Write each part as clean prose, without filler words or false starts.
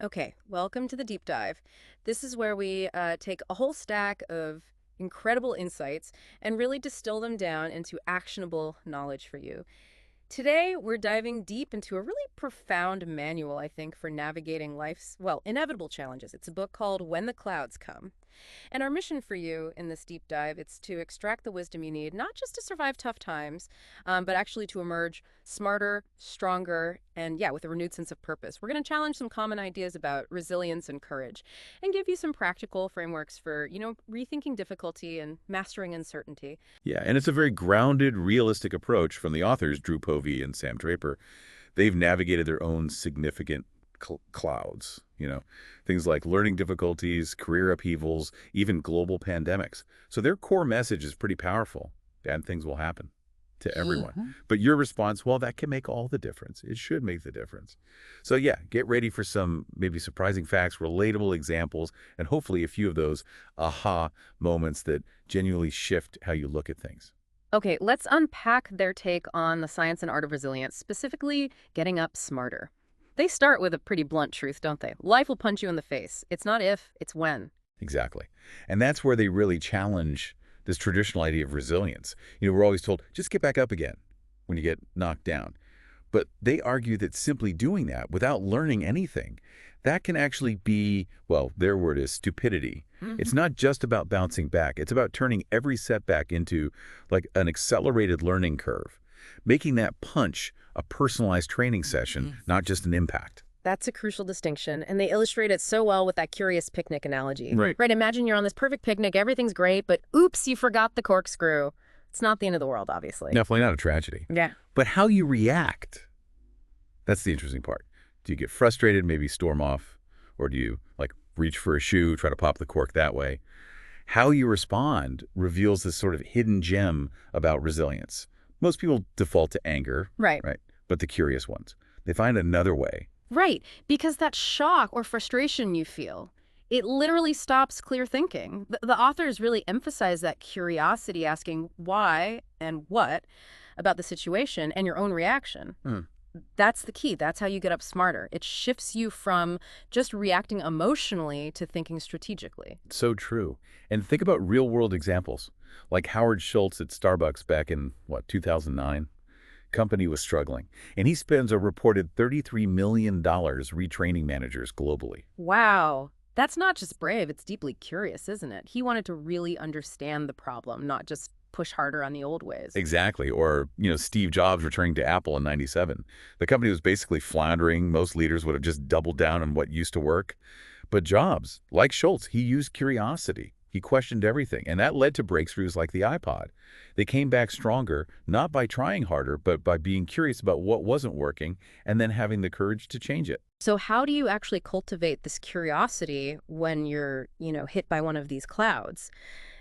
Okay, welcome to the deep dive. This is where we take a whole stack of incredible insights and really distill them down into actionable knowledge for you. Today, we're diving deep into a really profound manual, I think, for navigating life's, well, inevitable challenges. It's a book called When the Clouds Come. And our mission for you in this deep dive, it's to extract the wisdom you need, not just to survive tough times, but actually to emerge smarter, stronger, and yeah, with a renewed sense of purpose. We're going to challenge some common ideas about resilience and courage and give you some practical frameworks for, rethinking difficulty and mastering uncertainty. Yeah, and it's a very grounded, realistic approach from the authors, Drew Povey and Sam Draper. They've navigated their own significant clouds, things like learning difficulties, career upheavals, even global pandemics. So their core message is pretty powerful. Bad things will happen to everyone. But your response, well, that can make all the difference. It should make the difference. So yeah, get ready for some maybe surprising facts, relatable examples, and hopefully a few of those aha moments that genuinely shift how you look at things. Okay, let's unpack their take on the science and art of resilience, specifically getting up smarter. They start with a pretty blunt truth, don't they? Life will punch you in the face. It's not if, it's when. Exactly. And that's where they really challenge this traditional idea of resilience. We're always told, just get back up again when you get knocked down. But they argue that simply doing that without learning anything, that can actually be, well, their word is stupidity. It's not just about bouncing back. It's about turning every setback into like an accelerated learning curve, making that punch a personalized training session, not just an impact. That's a crucial distinction, and they illustrate it so well with that curious picnic analogy. Right. Right, imagine you're on this perfect picnic, everything's great, but oops, you forgot the corkscrew. It's not the end of the world, obviously. Definitely not a tragedy. Yeah. But how you react, that's the interesting part. Do you get frustrated, maybe storm off, or do you like reach for a shoe, try to pop the cork that way? How you respond reveals this sort of hidden gem about resilience. Most people default to anger, Right. right? But the curious ones, they find another way. Right, because that shock or frustration you feel, it literally stops clear thinking. The authors really emphasize that curiosity, asking why and what about the situation and your own reaction. That's the key. That's how you get up smarter. It shifts you from just reacting emotionally to thinking strategically. So true. And think about real-world examples, like Howard Schultz at Starbucks back in, 2009? Company was struggling, and he spends a reported $33 million retraining managers globally. Wow. That's not just brave, it's deeply curious, isn't it? He wanted to really understand the problem, not just push harder on the old ways. Exactly. Or, Steve Jobs returning to Apple in '97. The company was basically floundering. Most leaders would have just doubled down on what used to work. But Jobs, like Schultz, he used curiosity. He questioned everything, and that led to breakthroughs like the iPod. They came back stronger, not by trying harder, but by being curious about what wasn't working and then having the courage to change it. So how do you actually cultivate this curiosity when you're, hit by one of these clouds?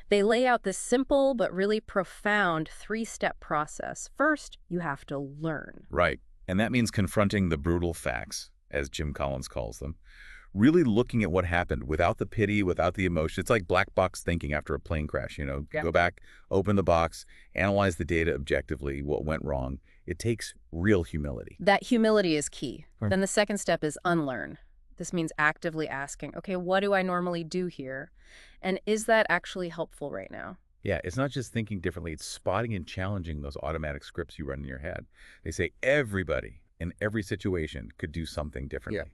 They lay out this simple but really profound three-step process. First, you have to learn. Right. And that means confronting the brutal facts, as Jim Collins calls them. Really looking at what happened without the pity, without the emotion. It's like black box thinking after a plane crash, Yeah. Go back, open the box, analyze the data objectively, what went wrong. It takes real humility. That humility is key. Right. Then the second step is unlearn. This means actively asking, okay, what do I normally do here? And is that actually helpful right now? Yeah, it's not just thinking differently. It's spotting and challenging those automatic scripts you run in your head. They say everybody in every situation could do something differently.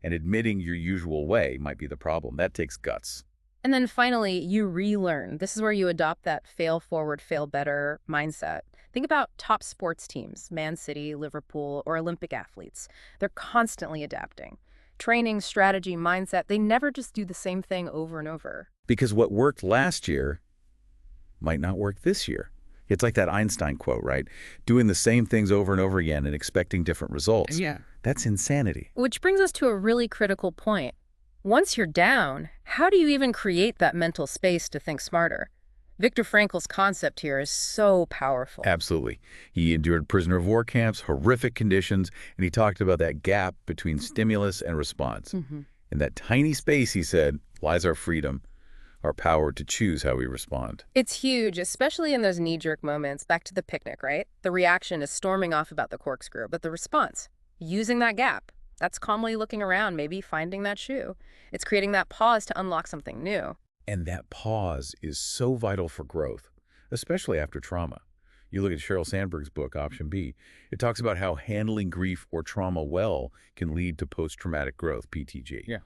And admitting your usual way might be the problem. That takes guts. And then finally, you relearn. This is where you adopt that fail forward, fail better mindset. Think about top sports teams, Man City, Liverpool, or Olympic athletes. They're constantly adapting. Training, strategy, mindset, they never just do the same thing over and over. Because what worked last year might not work this year. It's like that Einstein quote, right? Doing the same things over and over again and expecting different results. Yeah. That's insanity. Which brings us to a really critical point. Once you're down, how do you even create that mental space to think smarter? Viktor Frankl's concept here is so powerful. Absolutely. He endured prisoner of war camps, horrific conditions, and he talked about that gap between stimulus and response. In that tiny space, he said, lies our freedom, our power to choose how we respond. It's huge, especially in those knee-jerk moments. Back to the picnic, right? The reaction is storming off about the corkscrew, but the response, using that gap, That's calmly looking around, maybe finding that shoe. It's creating that pause to unlock something new. And that pause is so vital for growth, especially after trauma. You look at Sheryl Sandberg's book, Option B. It talks about how handling grief or trauma well can lead to post-traumatic growth, PTG. Yeah.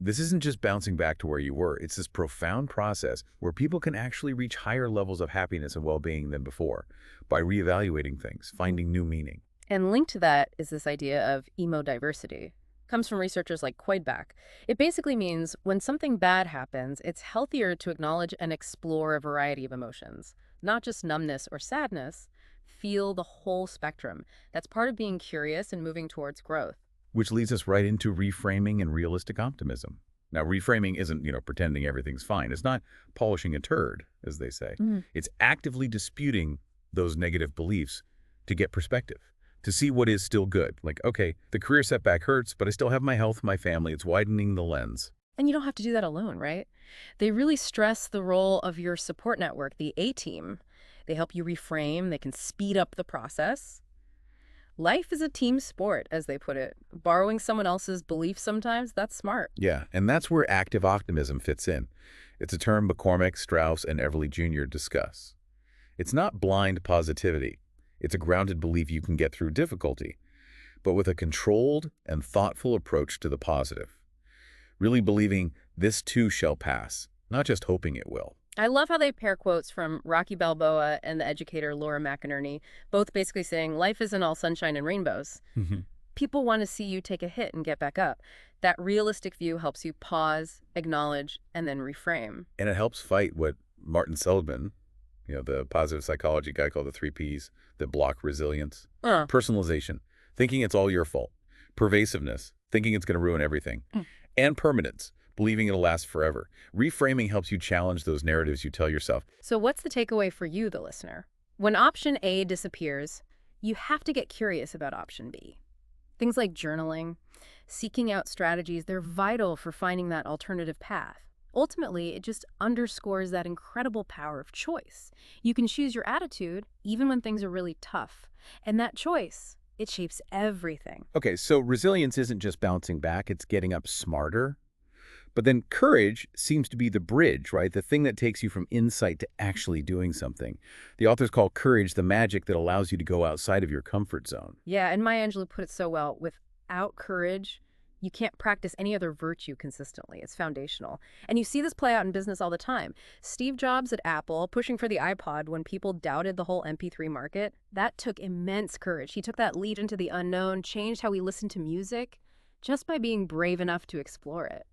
This isn't just bouncing back to where you were. It's this profound process where people can actually reach higher levels of happiness and well-being than before by reevaluating things, finding new meaning. And linked to that is this idea of emodiversity. Comes from researchers like Koidbach. It basically means when something bad happens, it's healthier to acknowledge and explore a variety of emotions, not just numbness or sadness. Feel the whole spectrum. That's part of being curious and moving towards growth. Which leads us right into reframing and realistic optimism. Now, reframing isn't, pretending everything's fine. It's not polishing a turd, as they say. It's actively disputing those negative beliefs to get perspective, to see what is still good. Like, okay, the career setback hurts, but I still have my health, my family. It's widening the lens. And you don't have to do that alone, right? They really stress the role of your support network, the A-team. They help you reframe. They can speed up the process. Life is a team sport, as they put it. Borrowing someone else's beliefs sometimes, that's smart. Yeah, and that's where active optimism fits in. It's a term McCormick, Strauss, and Everly Jr. discuss. It's not blind positivity. It's a grounded belief you can get through difficulty, but with a controlled and thoughtful approach to the positive. Really believing this too shall pass, not just hoping it will. I love how they pair quotes from Rocky Balboa and the educator Laura McInerney, both basically saying life isn't all sunshine and rainbows. People want to see you take a hit and get back up. That realistic view helps you pause, acknowledge, and then reframe. And it helps fight what Martin Seligman, the positive psychology guy called the 3 Ps that block resilience. Personalization, thinking it's all your fault. Pervasiveness, thinking it's going to ruin everything. And permanence, believing it'll last forever. Reframing helps you challenge those narratives you tell yourself. So what's the takeaway for you, the listener? When option A disappears, you have to get curious about option B. Things like journaling, seeking out strategies, they're vital for finding that alternative path. Ultimately, it just underscores that incredible power of choice. You can choose your attitude even when things are really tough. And that choice, it shapes everything. Okay, so resilience isn't just bouncing back, it's getting up smarter. But then courage seems to be the bridge, right? The thing that takes you from insight to actually doing something. The authors call courage the magic that allows you to go outside of your comfort zone. Yeah, and Maya Angelou put it so well. Without courage, you can't practice any other virtue consistently. It's foundational. And you see this play out in business all the time. Steve Jobs at Apple pushing for the iPod when people doubted the whole MP3 market, that took immense courage. He took that leap into the unknown, changed how we listen to music, just by being brave enough to explore it.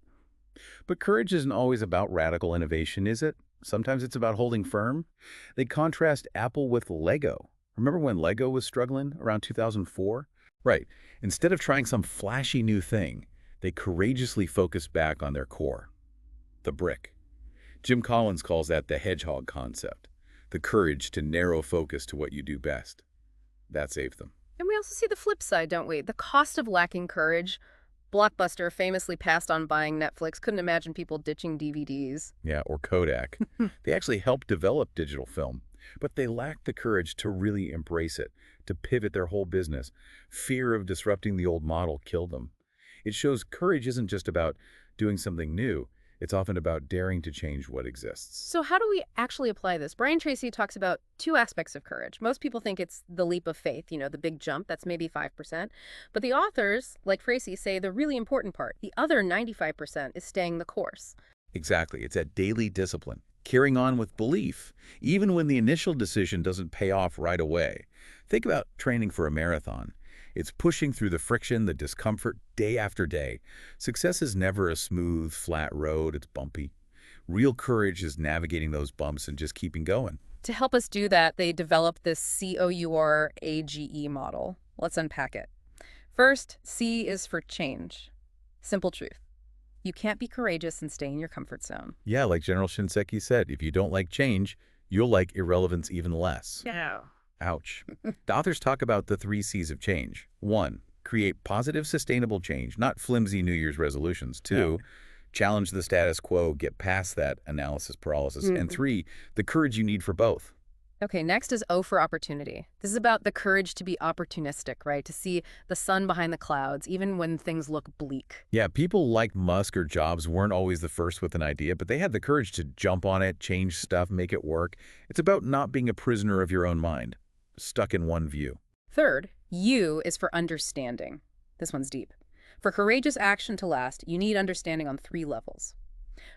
But courage isn't always about radical innovation, is it? Sometimes it's about holding firm. They contrast Apple with Lego. Remember when Lego was struggling around 2004? Right. Instead of trying some flashy new thing, they courageously focused back on their core, the brick. Jim Collins calls that the hedgehog concept, the courage to narrow focus to what you do best. That saved them. And we also see the flip side, don't we? The cost of lacking courage. Blockbuster famously passed on buying Netflix. Couldn't imagine people ditching DVDs. Yeah, or Kodak. They actually helped develop digital film, but they lacked the courage to really embrace it, to pivot their whole business. Fear of disrupting the old model killed them. It shows courage isn't just about doing something new. It's often about daring to change what exists. So how do we actually apply this? Brian Tracy talks about two aspects of courage. Most people think it's the leap of faith, the big jump. That's maybe 5%. But the authors, like Tracy, say the really important part, the other 95%, is staying the course. Exactly. It's that daily discipline, carrying on with belief, even when the initial decision doesn't pay off right away. Think about training for a marathon. It's pushing through the friction, the discomfort, day after day. Success is never a smooth, flat road. It's bumpy. Real courage is navigating those bumps and just keeping going. To help us do that, they developed this COURAGE model. Let's unpack it. First, C is for change. Simple truth. You can't be courageous and stay in your comfort zone. Yeah, like General Shinseki said, if you don't like change, you'll like irrelevance even less. Yeah. Ouch. The authors talk about the 3 C's of change. 1, create positive, sustainable change, not flimsy New Year's resolutions. 2, challenge the status quo, get past that analysis paralysis. And 3, the courage you need for both. Okay, next is O for opportunity. This is about the courage to be opportunistic, right? To see the sun behind the clouds, even when things look bleak. Yeah, people like Musk or Jobs weren't always the first with an idea, but they had the courage to jump on it, change stuff, make it work. It's about not being a prisoner of your own mind, stuck in one view. Third, U is for understanding. This one's deep. For courageous action to last, you need understanding on 3 levels.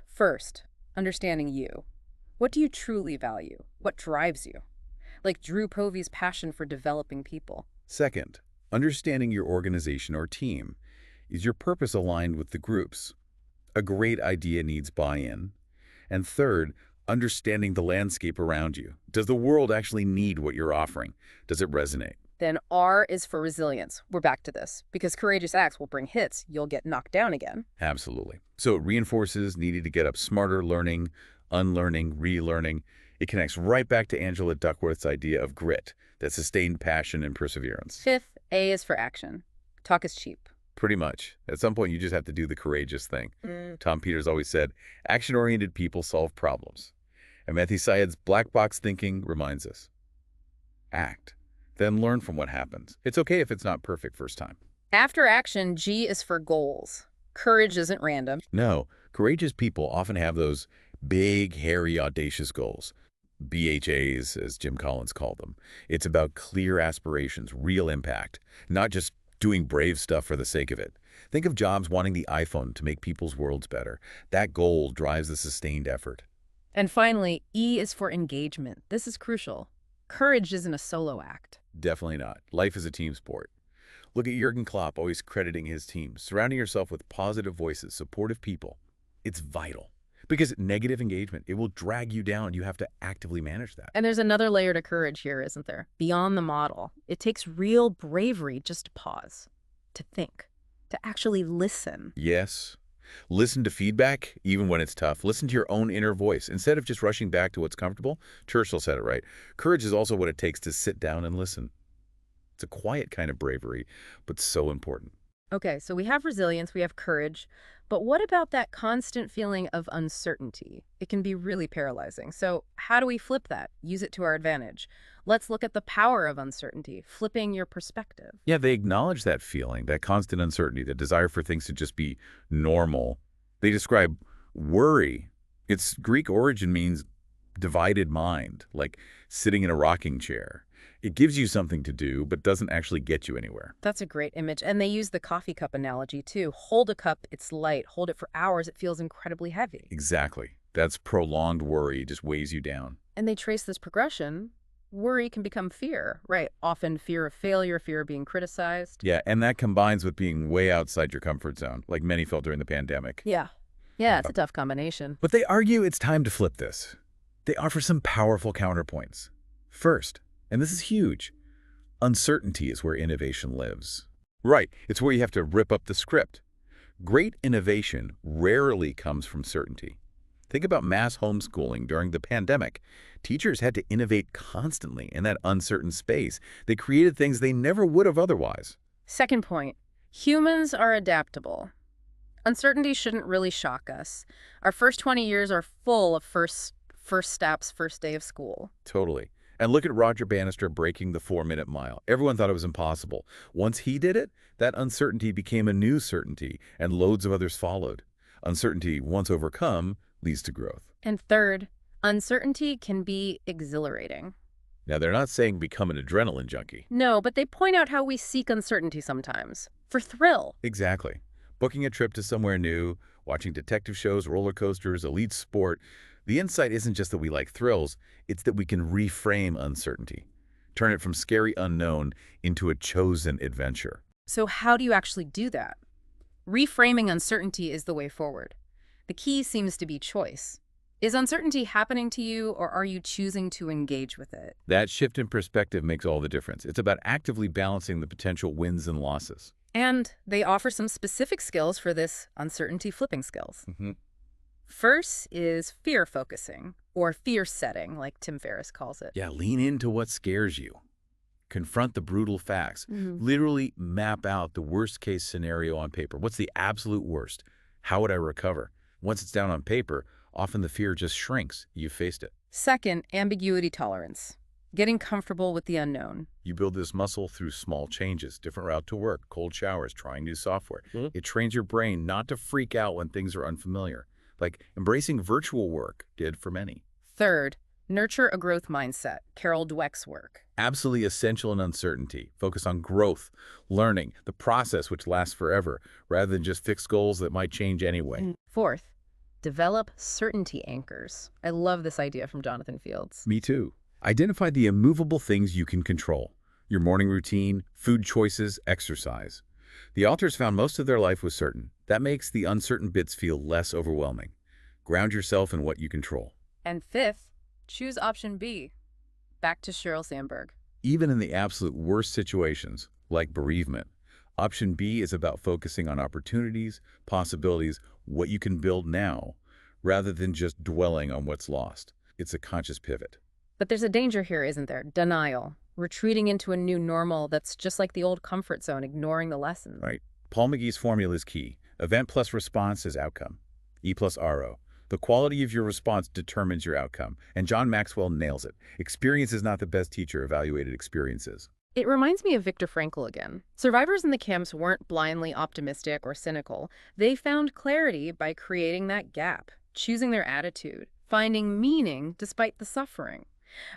First, understanding you. What do you truly value? What drives you? Like Drew Povey's passion for developing people. Second, understanding your organization or team. Is your purpose aligned with the group's? A great idea needs buy-in. And third, understanding the landscape around you. Does the world actually need what you're offering? Does it resonate? Then R is for resilience. We're back to this. Because courageous acts will bring hits, you'll get knocked down again. Absolutely. So it reinforces needing to get up smarter, learning, unlearning, relearning. It connects right back to Angela Duckworth's idea of grit, that sustained passion and perseverance. Fifth, A is for action. Talk is cheap. Pretty much. At some point, you just have to do the courageous thing. Tom Peters always said, action-oriented people solve problems. And Matthew Syed's black box thinking reminds us. Act. Then learn from what happens. It's okay if it's not perfect first time. After action, G is for goals. Courage isn't random. No, courageous people often have those big, hairy, audacious goals. BHAs, as Jim Collins called them. It's about clear aspirations, real impact, not just doing brave stuff for the sake of it. Think of Jobs wanting the iPhone to make people's worlds better. That goal drives the sustained effort. And finally, E is for engagement. This is crucial. Courage isn't a solo act. Definitely not. Life is a team sport. Look at Jurgen Klopp always crediting his team. Surrounding yourself with positive voices, supportive people. It's vital. Because negative engagement, it will drag you down. You have to actively manage that. And there's another layer to courage here, isn't there? Beyond the model. It takes real bravery just to pause, to think, to actually listen. Yes. Listen to feedback, even when it's tough. Listen to your own inner voice. Instead of just rushing back to what's comfortable, Churchill said it right. Courage is also what it takes to sit down and listen. It's a quiet kind of bravery, but so important. Okay, so we have resilience, we have courage, but what about that constant feeling of uncertainty? It can be really paralyzing. So how do we flip that? Use it to our advantage. Let's look at the power of uncertainty, flipping your perspective. Yeah, they acknowledge that feeling, that constant uncertainty, the desire for things to just be normal. They describe worry. Its Greek origin means divided mind, like sitting in a rocking chair. It gives you something to do, but doesn't actually get you anywhere. That's a great image. And they use the coffee cup analogy, too. Hold a cup, it's light. Hold it for hours, it feels incredibly heavy. Exactly. That's prolonged worry. It just weighs you down. And they trace this progression. Worry can become fear, right? Often fear of failure, fear of being criticized. Yeah, and that combines with being way outside your comfort zone, like many felt during the pandemic. Yeah. Yeah, it's a tough combination. But they argue it's time to flip this. They offer some powerful counterpoints. First, and this is huge, uncertainty is where innovation lives. Right, it's where you have to rip up the script. Great innovation rarely comes from certainty. Think about mass homeschooling during the pandemic. Teachers had to innovate constantly in that uncertain space. They created things they never would have otherwise. Second point, humans are adaptable. Uncertainty shouldn't really shock us. Our first 20 years are full of first steps, first day of school. Totally. And look at Roger Bannister breaking the 4-minute mile. Everyone thought it was impossible. Once he did it, that uncertainty became a new certainty, and loads of others followed. Uncertainty, once overcome, leads to growth. And third, uncertainty can be exhilarating. Now, they're not saying become an adrenaline junkie. No, but they point out how we seek uncertainty sometimes. For thrill. Exactly. Booking a trip to somewhere new, watching detective shows, roller coasters, elite sport. The insight isn't just that we like thrills, it's that we can reframe uncertainty. Turn it from scary unknown into a chosen adventure. So how do you actually do that? Reframing uncertainty is the way forward. The key seems to be choice. Is uncertainty happening to you, or are you choosing to engage with it? That shift in perspective makes all the difference. It's about actively balancing the potential wins and losses. And they offer some specific skills for this uncertainty flipping skills. Mm-hmm. First is fear focusing, or fear setting, like Tim Ferriss calls it. Yeah, lean into what scares you. Confront the brutal facts. Literally map out the worst-case scenario on paper. What's the absolute worst? How would I recover? Once it's down on paper, often the fear just shrinks. You've faced it. Second, ambiguity tolerance. Getting comfortable with the unknown. You build this muscle through small changes, different route to work, cold showers, trying new software. It trains your brain not to freak out when things are unfamiliar, like embracing virtual work did for many. Third, nurture a growth mindset. Carol Dweck's work. Absolutely essential in uncertainty. Focus on growth, learning, the process which lasts forever, rather than just fixed goals that might change anyway. And fourth, develop certainty anchors. I love this idea from Jonathan Fields. Me too. Identify the immovable things you can control. Your morning routine, food choices, exercise. The authors found most of their life was certain. That makes the uncertain bits feel less overwhelming. Ground yourself in what you control. And fifth, choose option B. Back to Sheryl Sandberg. Even in the absolute worst situations, like bereavement, option B is about focusing on opportunities, possibilities, what you can build now, rather than just dwelling on what's lost. It's a conscious pivot. But there's a danger here, isn't there? Denial. Retreating into a new normal that's just like the old comfort zone, ignoring the lessons. Right. Paul McGee's formula is key. Event plus response is outcome. E plus RO. The quality of your response determines your outcome. And John Maxwell nails it. Experience is not the best teacher, evaluated experiences. It reminds me of Viktor Frankl again. Survivors in the camps weren't blindly optimistic or cynical. They found clarity by creating that gap, choosing their attitude, finding meaning despite the suffering.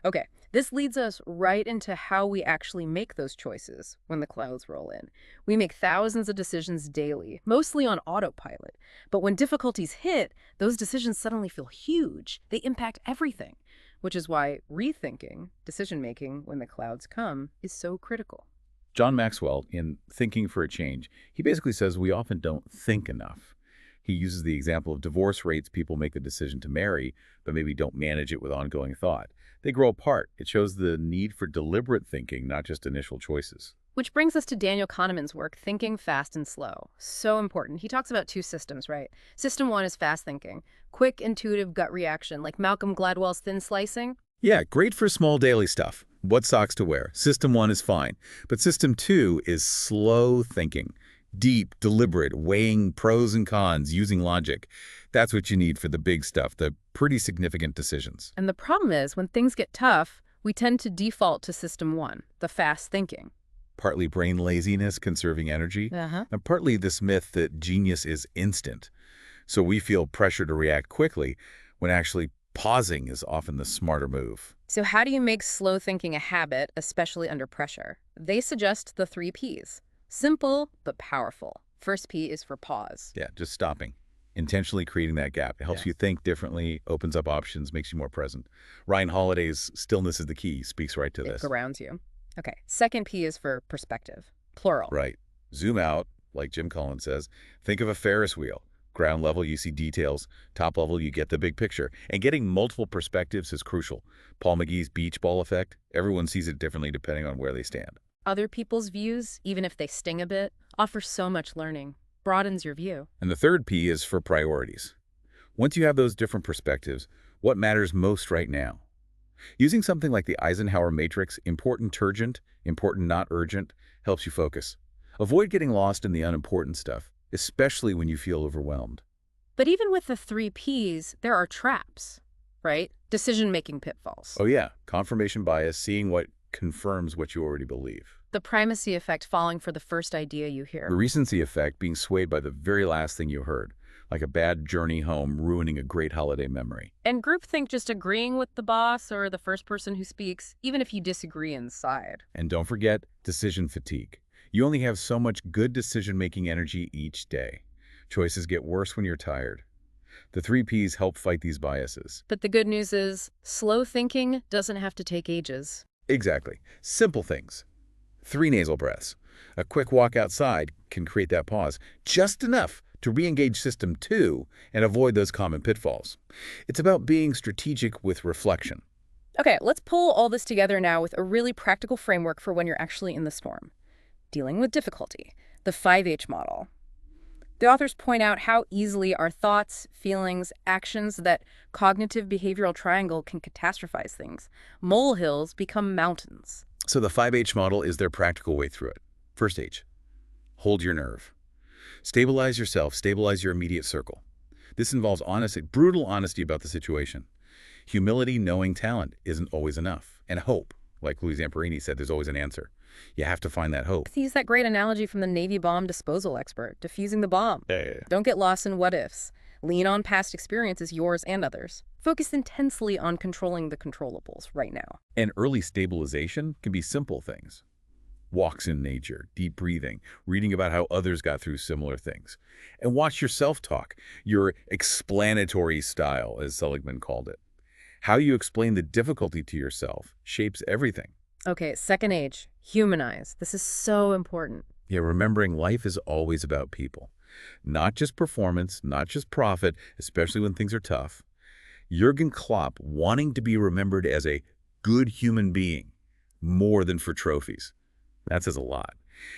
Okay, this leads us right into how we actually make those choices when the clouds roll in. We make thousands of decisions daily, mostly on autopilot. But when difficulties hit, those decisions suddenly feel huge. They impact everything, which is why rethinking decision-making when the clouds come is so critical. John Maxwell, in Thinking for a Change, he basically says we often don't think enough. He uses the example of divorce rates. People make the decision to marry, but maybe don't manage it with ongoing thought. They grow apart. It shows the need for deliberate thinking, not just initial choices. Which brings us to Daniel Kahneman's work, Thinking Fast and Slow. So important. He talks about two systems, right? System one is fast thinking, quick, intuitive gut reaction, like Malcolm Gladwell's thin slicing. Yeah, great for small daily stuff. What socks to wear. System one is fine. But system two is slow thinking. Deep, deliberate, weighing pros and cons, using logic. That's what you need for the big stuff, the pretty significant decisions. And the problem is, when things get tough, we tend to default to system one, the fast thinking. Partly brain laziness, conserving energy, and partly this myth that genius is instant. So we feel pressure to react quickly, when actually pausing is often the smarter move. So how do you make slow thinking a habit, especially under pressure? They suggest the 3 Ps. Simple, but powerful. First P is for pause. Yeah, just stopping. Intentionally creating that gap. It helps you think differently, opens up options, makes you more present. Ryan Holiday's Stillness is the Key speaks right to this. It grounds you. Okay, second P is for perspective. Plural. Right. Zoom out, like Jim Collins says. Think of a Ferris wheel. Ground level, you see details. Top level, you get the big picture. And getting multiple perspectives is crucial. Paul McGee's beach ball effect, everyone sees it differently depending on where they stand. Other people's views, even if they sting a bit, offer so much learning. Broadens your view. And the third P is for priorities. Once you have those different perspectives, what matters most right now? Using something like the Eisenhower matrix, important urgent, important not urgent, helps you focus. Avoid getting lost in the unimportant stuff, especially when you feel overwhelmed. But even with the 3 Ps, there are traps, right? Decision-making pitfalls. Oh yeah, confirmation bias, seeing what confirms what you already believe. The primacy effect, falling for the first idea you hear. The recency effect, being swayed by the very last thing you heard, like a bad journey home ruining a great holiday memory. And groupthink, just agreeing with the boss or the first person who speaks, even if you disagree inside. And don't forget decision fatigue. You only have so much good decision-making energy each day. Choices get worse when you're tired. The 3 Ps help fight these biases. But the good news is, slow thinking doesn't have to take ages. Exactly. Simple things. 3 nasal breaths. A quick walk outside can create that pause, just enough to re-engage system 2 and avoid those common pitfalls. It's about being strategic with reflection. Okay, let's pull all this together now with a really practical framework for when you're actually in the storm. Dealing with difficulty, the 5H model. The authors point out how easily our thoughts, feelings, actions, that cognitive behavioral triangle can catastrophize things. Molehills become mountains. So the 5H model is their practical way through it. First H, hold your nerve. Stabilize yourself, stabilize your immediate circle. This involves honesty, brutal honesty about the situation. Humility, knowing talent isn't always enough. And hope. Like Louis Zamperini said, there's always an answer. You have to find that hope. Let's use that great analogy from the Navy bomb disposal expert, diffusing the bomb. Yeah. Don't get lost in what ifs. Lean on past experiences, yours and others. Focus intensely on controlling the controllables right now. And early stabilization can be simple things. Walks in nature, deep breathing, reading about how others got through similar things. And watch your self-talk, your explanatory style, as Seligman called it. How you explain the difficulty to yourself shapes everything. Okay, second H, humanize. This is so important. Yeah, remembering life is always about people. Not just performance, not just profit, especially when things are tough. Jürgen Klopp wanting to be remembered as a good human being, more than for trophies. That says a lot.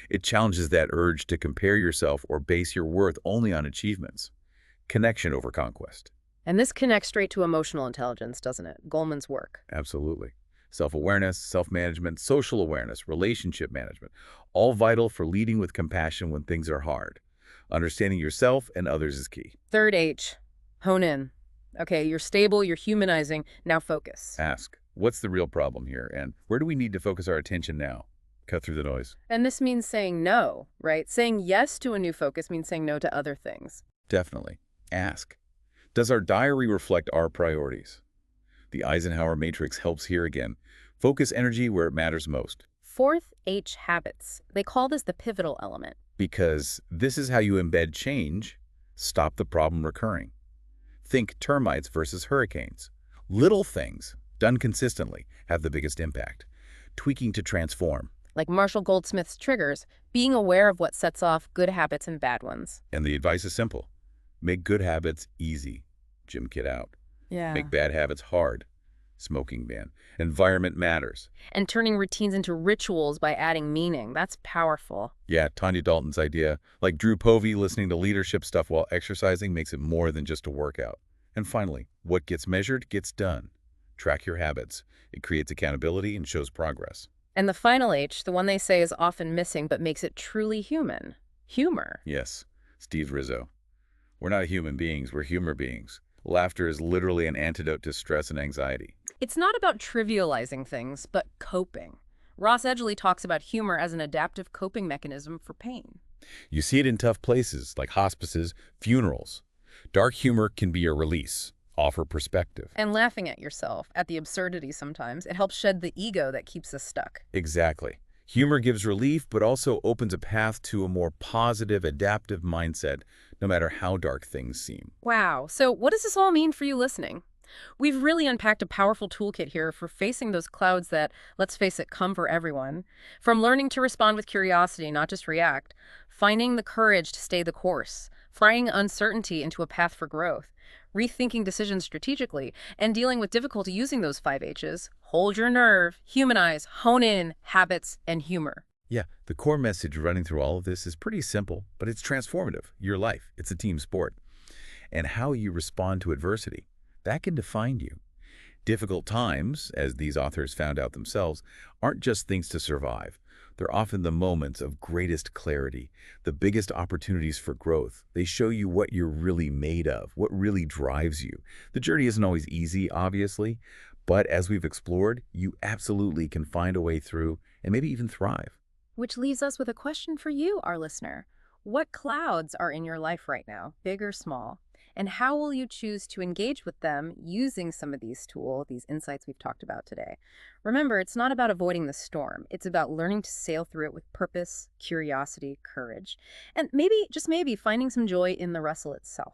It challenges that urge to compare yourself or base your worth only on achievements. Connection over conquest. And this connects straight to emotional intelligence, doesn't it? Goleman's work. Absolutely. Self-awareness, self-management, social awareness, relationship management, all vital for leading with compassion when things are hard. Understanding yourself and others is key. Third H, hone in. Okay, you're stable, you're humanizing, now focus. Ask, what's the real problem here, and where do we need to focus our attention now? Cut through the noise. And this means saying no, right? Saying yes to a new focus means saying no to other things. Definitely. Ask, does our diary reflect our priorities? The Eisenhower matrix helps here again. Focus energy where it matters most. Fourth H, habits. They call this the pivotal element. Because this is how you embed change, stop the problem recurring. Think termites versus hurricanes. Little things, done consistently, have the biggest impact. Tweaking to transform. Like Marshall Goldsmith's triggers, being aware of what sets off good habits and bad ones. And the advice is simple. Make good habits easy. Gym kid out. Yeah. Make bad habits hard. Smoking ban. Environment matters. And turning routines into rituals by adding meaning. That's powerful. Yeah, Tanya Dalton's idea. Like Drew Povey, listening to leadership stuff while exercising makes it more than just a workout. And finally, what gets measured gets done. Track your habits. It creates accountability and shows progress. And the final H, the one they say is often missing but makes it truly human. Humor. Yes, Steve Rizzo. We're not human beings, we're humor beings. Laughter is literally an antidote to stress and anxiety. It's not about trivializing things, but coping. Ross Edgley talks about humor as an adaptive coping mechanism for pain. You see it in tough places like hospices, funerals. Dark humor can be a release, offer perspective. And laughing at yourself, at the absurdity sometimes, it helps shed the ego that keeps us stuck. Exactly. Humor gives relief, but also opens a path to a more positive, adaptive mindset, no matter how dark things seem. Wow. So what does this all mean for you listening? We've really unpacked a powerful toolkit here for facing those clouds that, let's face it, come for everyone. From learning to respond with curiosity, not just react, finding the courage to stay the course, frying uncertainty into a path for growth, rethinking decisions strategically, and dealing with difficulty using those 5 H's, hold your nerve, humanize, hone in, habits, and humor. Yeah, the core message running through all of this is pretty simple, but it's transformative. Your life, it's a team sport. And how you respond to adversity, that can define you. Difficult times, as these authors found out themselves, aren't just things to survive. They're often the moments of greatest clarity, the biggest opportunities for growth. They show you what you're really made of, what really drives you. The journey isn't always easy, obviously, but as we've explored, you absolutely can find a way through and maybe even thrive. Which leaves us with a question for you, our listener. What clouds are in your life right now, big or small? And how will you choose to engage with them using some of these tools, these insights we've talked about today? Remember, it's not about avoiding the storm. It's about learning to sail through it with purpose, curiosity, courage, and maybe, just maybe, finding some joy in the wrestle itself.